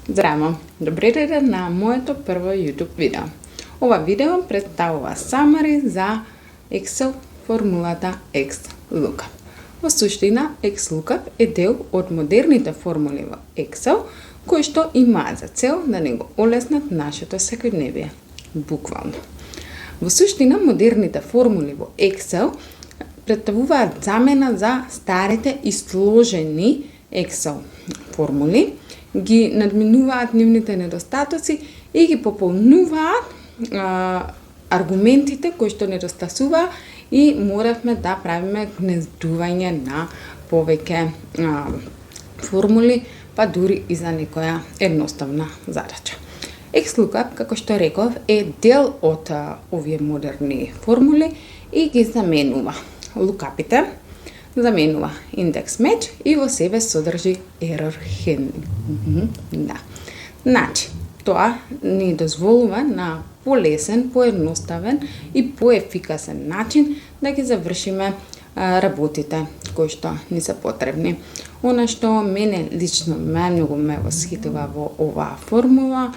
Здраво! Добре дојде на моето прво YouTube видео. Ова видео представува summary за Excel формулата XLOOKUP. Во суштина, XLOOKUP е дел од модерните формули во Excel, кои што имаат за цел да не го олеснат нашето секојдневие, буквално. Во суштина, модерните формули во Excel представуваат замена за старите и сложени Excel формули, ги надминуваат нивните недостатоци и ги пополнуваат аргументите кои што недостасуваа и моравме да правиме гнездување на повеќе формули, па дури и за некоја едноставна задача. XLOOKUP, како што реков, е дел од овие модерни формули и ги заменува лукапите, заменува индекс меч и во себе содржи error handling. Значи, тоа ни дозволува на полесен, поедноставен и поефикасен начин да ги завршиме работите кои што ни се потребни. Она што мене лично многу ме восхитува во оваа формула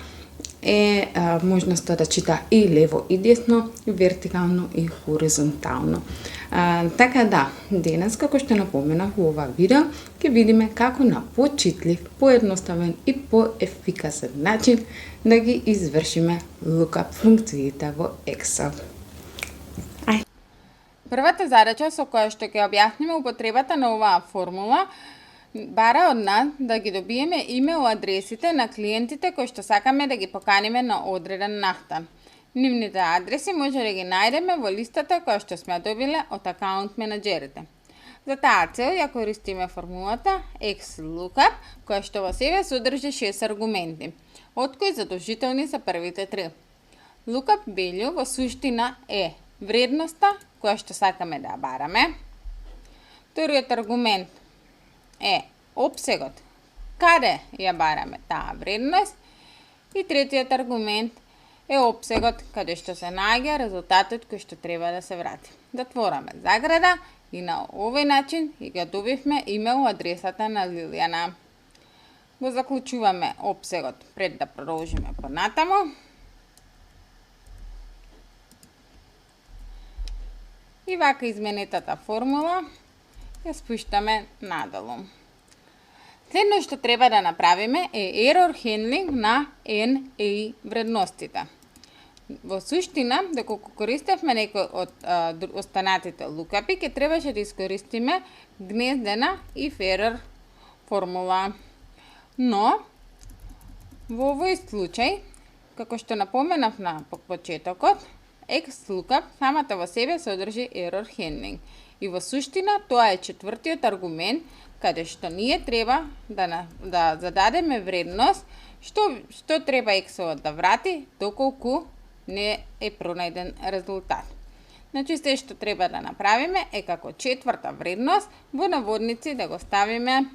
е можноста да чита и лево и десно, и вертикално и хоризонтално. Така да, денес, како што напоменав во ова видео, ќе видиме како на почитлив, поедноставен и поефикасен начин да ги извршиме lookup функциите во Excel. Првата задача со која што ќе објасниме употребата на оваа формула бара од нас да ги добиеме имейл адресите на клиентите кои што сакаме да ги поканиме на одреден настан. Нивните адреси може да ги најдеме во листата која што сме добиле од акаунт менаџерите. За таа цел ја користиме формулата XLOOKUP, која што во себе содржи 6 аргументи, од кои задолжителни се првите 3. Lookup value во суштина е вредноста која што сакаме да ја бараме. Вториот аргумент е опсегот, каде ја бараме таа вредност, и третиот аргумент е опсегот каде што се наоѓа резултатот кој што треба да се врати. Затвораме заграда и на овој начин ја добивме имейл адресата на Лилијана. Го заклучуваме опсегот пред да продолжиме понатаму. И вака изменетата формула ја спуштаме надолу. Следно што треба да направиме е error handling на NA вредностите. Во суштина, доколку користевме некој од останатите лукапи, ќе требаше да искористиме гнездена if error формула. Но, во овој случај, како што напоменав на почетокот, XLOOKUP самата во себе содржи error handling. И во суштина, тоа е четвртиот аргумент, каде што ние треба да зададеме вредност, што треба Excel да врати, доколку не е пронајден резултат. Значи, се што треба да направиме е како четврта вредност, во наводници да го ставиме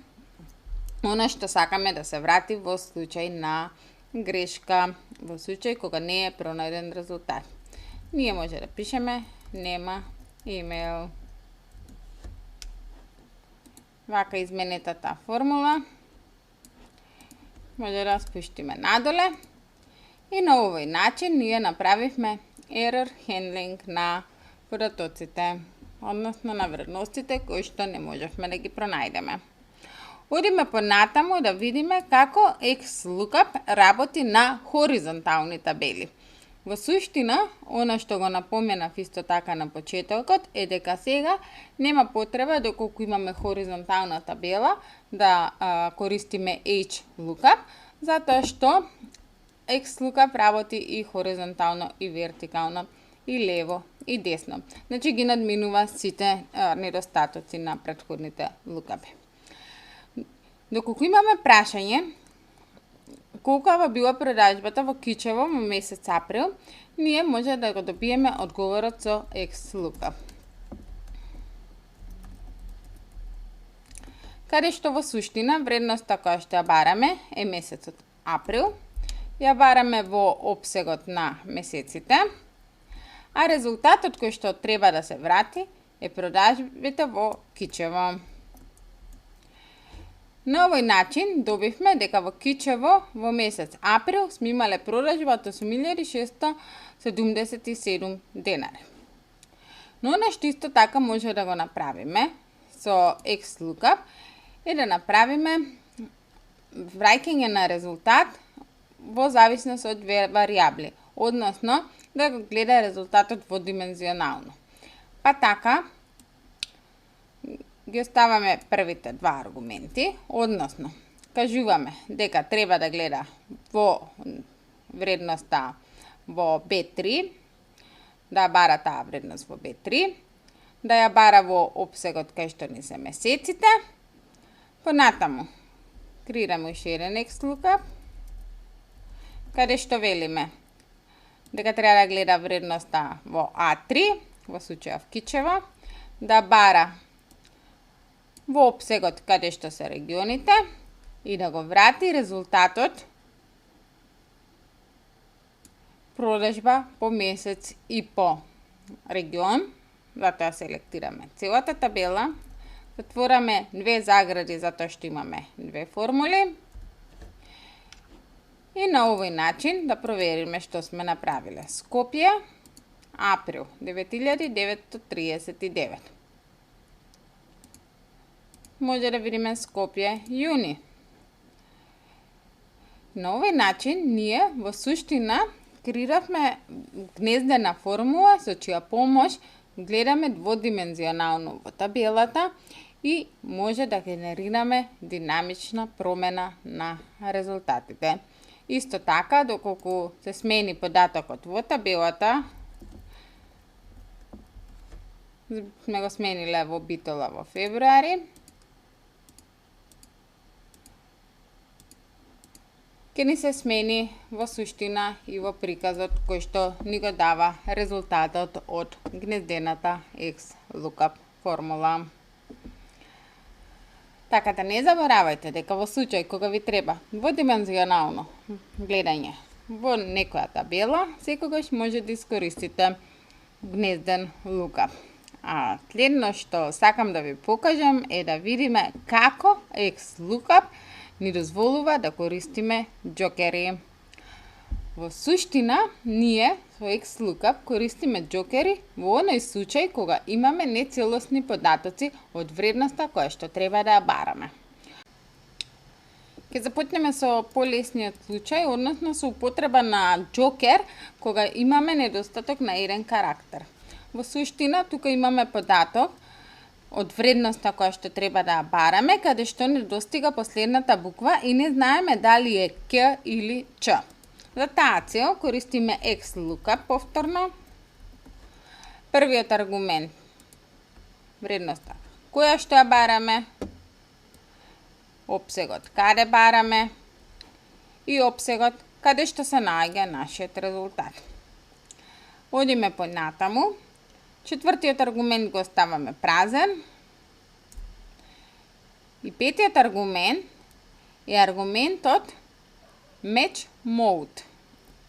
она што сакаме да се врати во случај на грешка, во случај кога не е пронајден резултат. Ние може да пишеме нема имейл. Вака изменетата формула може да спуштиме надоле и на овој начин ние направивме error handling на податоците, односно на вредностите кои што не можевме да ги пронајдеме. Одиме понатаму да видиме како XLOOKUP работи на хоризонтални табели. Во суштина, она што го напоменав исто така на почетокот е дека сега нема потреба доколку имаме хоризонтална табела да користиме HLOOKUP, затоа што XLOOKUP работи и хоризонтално и вертикално и лево и десно. Значи ги надминува сите недостатоци на претходните лукапи. Доколку имаме прашање колкава била продажбата во Кичево во месец април, ние може да го добиеме одговорот со XLOOKUP. Каде што во суштина вредноста која што ја бараме е месецот април, ја бараме во опсегот на месеците, а резултатот кој што треба да се врати е продажбите во Кичево. На овој начин добивме дека во Кичево во месец април сме имале продажба од 8.677 денари. Но нешто исто така може да го направиме со XLOOKUP е да направиме враќање на резултат во зависност од две варијабли, односно да го гледа резултатот дводимензионално. Па така, ги оставаме првите два аргументи, односно, кажуваме дека треба да гледа во вредноста во B3, да бара таа вредност во B3, да ја бара во опсегот кај што ни се месеците. Понатаму, креираме уште еден XLOOKUP, каде што велиме дека треба да гледа вредноста во A3, во случајов Кичево, да бара во опсегот каде што се регионите и да го врати резултатот продажба по месец и по регион. Затоа селектираме целата табела, затвораме две загради затоа што имаме две формули и на овој начин да провериме што сме направиле. Скопје, април 9939. Може да видиме Скопје, јуни. На овој начин ние во суштина креиравме гнездена формула со чија помош гледаме дводимензионално во табелата и може да генерираме динамична промена на резултатите. Исто така, доколку се смени податокот во табелата, сме го смениле во Битола во февруари, ќе ни се смени во суштина и во приказот кој што ни го дава резултатот од гнездената XLOOKUP формула. Така да не заборавајте дека во случај кога ви треба дводимензионално гледање во некоја табела, секогаш може да искористите гнезден лукап. А следно што сакам да ви покажам е да видиме како XLOOKUP ни дозволува да користиме џокери. Во суштина, ние со XLOOKUP користиме џокери во оној случај кога имаме нецелосни податоци од вредноста која што треба да ја бараме. Ќе започнеме со полесниот случај, односно со употреба на џокер кога имаме недостаток на еден карактер. Во суштина, тука имаме податок од вредноста која што треба да ја бараме, каде што не достига последната буква и не знаеме дали е К или Ч. За таа цел користиме XLOOKUP повторно. Првиот аргумент, вредноста која што ја бараме, опсегот каде бараме и опсегот каде што се наоѓа нашиот резултат. Одиме понатаму. Четвртиот аргумент го оставаме празен. И петиот аргумент е аргументот match mode,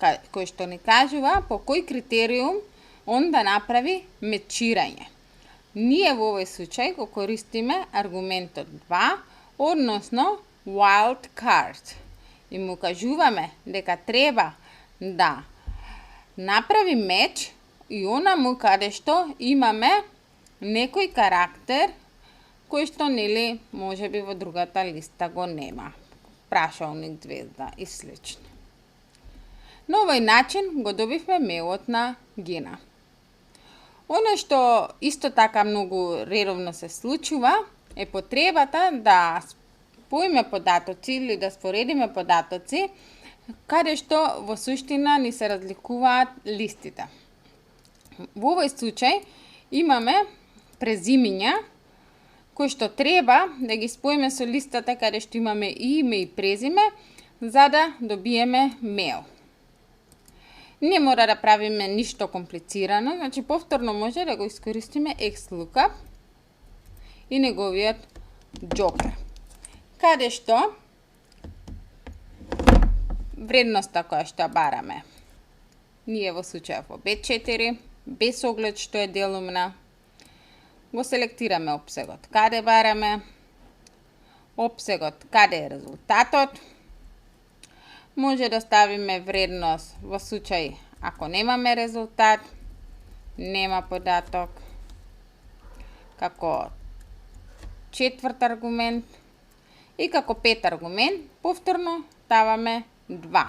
кој што ни кажува по кој критериум он да направи мечирање. Ние во овој случај го користиме аргументот 2, односно wild card. И му кажуваме дека треба да направи меч и онаму каде што имаме некој карактер кој што нели можеби во другата листа го нема. Прашалник, звезда и слично. На овој начин го добивме меот на гена. Оно што исто така многу редовно се случува е потребата да споиме податоци или да споредиме податоци каде што во суштина ни се разликуваат листите. Во овој случај имаме презимиња кои што треба да ги споиме со листата каде што имаме и име и презиме за да добиеме мейл. Не мора да правиме ништо комплицирано, значи повторно може да го искористиме XLOOKUP и неговиот џокер. Каде што вредноста која што бараме, ние во случајот во B4, без оглед што е делумна, го селектираме опсегот каде бараме, опсегот каде е резултатот. Може да ставиме вредност во случај ако немаме резултат, нема податок, како четврт аргумент и како пет аргумент повторно ставаме 2.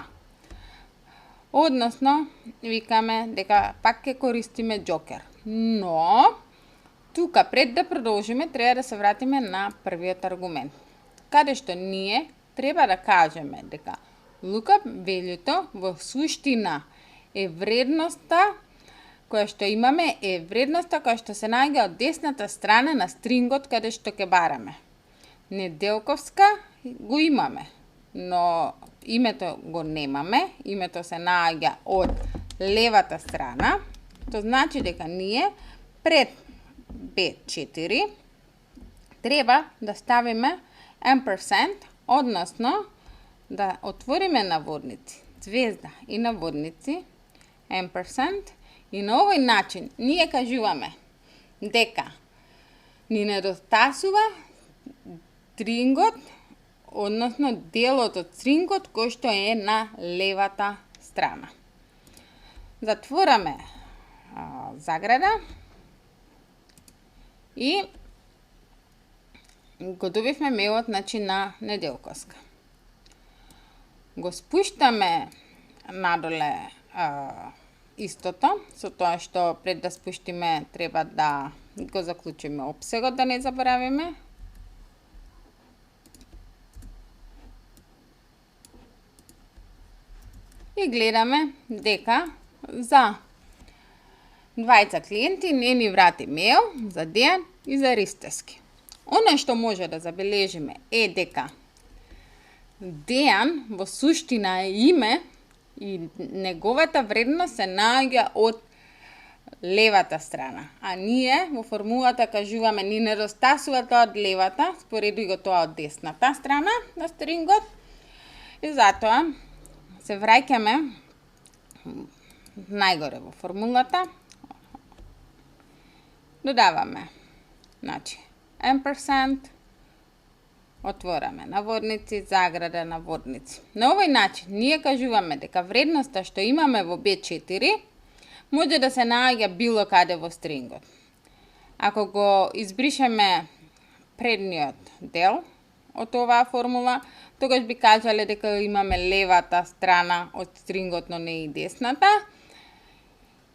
Односно, викаме дека пак ќе користиме джокер. Но, тука пред да продолжиме, треба да се вратиме на првиот аргумент. Каде што ние треба да кажеме дека lookup value-то во суштина е вредноста која што имаме, е вредноста која што се наоѓа од десната страна на стрингот каде што ќе бараме. Неделковска го имаме, но името го немаме, името се наоѓа од левата страна, тоа значи дека ние пред B4 треба да ставиме ampersand, односно да отвориме наводници, звезда и наводници, ampersand, и на овој начин ние кажуваме дека ни недостасува стрингот, односно делот од стрингот кој што е на левата страна. Затвораме заграда и го добивме мејлот на неделковска. Го спуштаме надоле истото, со тоа што пред да спуштиме треба да го заклучиме опсегот, да не заборавиме. И гледаме дека за двајца клиенти не ни врати мејл за Дејан и за Ристевски. Оно што може да забележиме е дека Дејан во суштина е име и неговата вредност се наоѓа од левата страна. А ние во формулата кажуваме ни недостасува тоа од левата, спореди го тоа од десната страна на стрингот. И затоа се враќаме најгоре во формулата. Додаваме, значи, ampersand, отвораме наводници, заграда, наводници. На овој начин ние кажуваме дека вредноста што имаме во B4 може да се наоѓа било каде во стрингот. Ако го избришеме предниот дел од оваа формула, тогаш би кажале дека имаме левата страна од стрингот, но не и десната.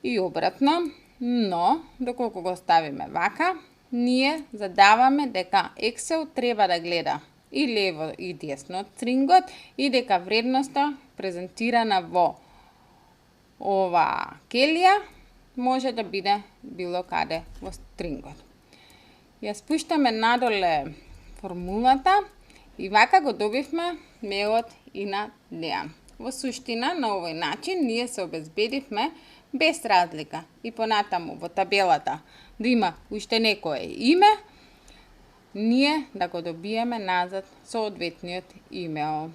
И обратно, но доколку го ставиме вака, ние задаваме дека Excel треба да гледа и лево и десно од стрингот и дека вредноста презентирана во ова келија може да биде било каде во стрингот. Ја спуштаме надоле формулата и вака го добивме мејлот и на Дејан. Во суштина, на овој начин ние се обезбедивме без разлика и понатаму во табелата да има уште некое име, ние да го добиеме назад соодветниот имеј.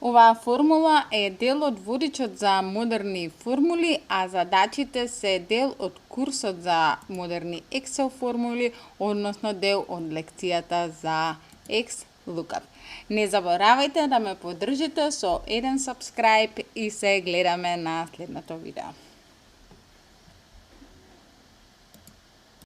Оваа формула е дел од водичот за модерни формули, а задачите се дел од курсот за модерни Excel формули, односно дел од лекцијата за XLOOKUP. Не заборавајте да ме поддржите со еден subscribe и се гледаме на следното видео.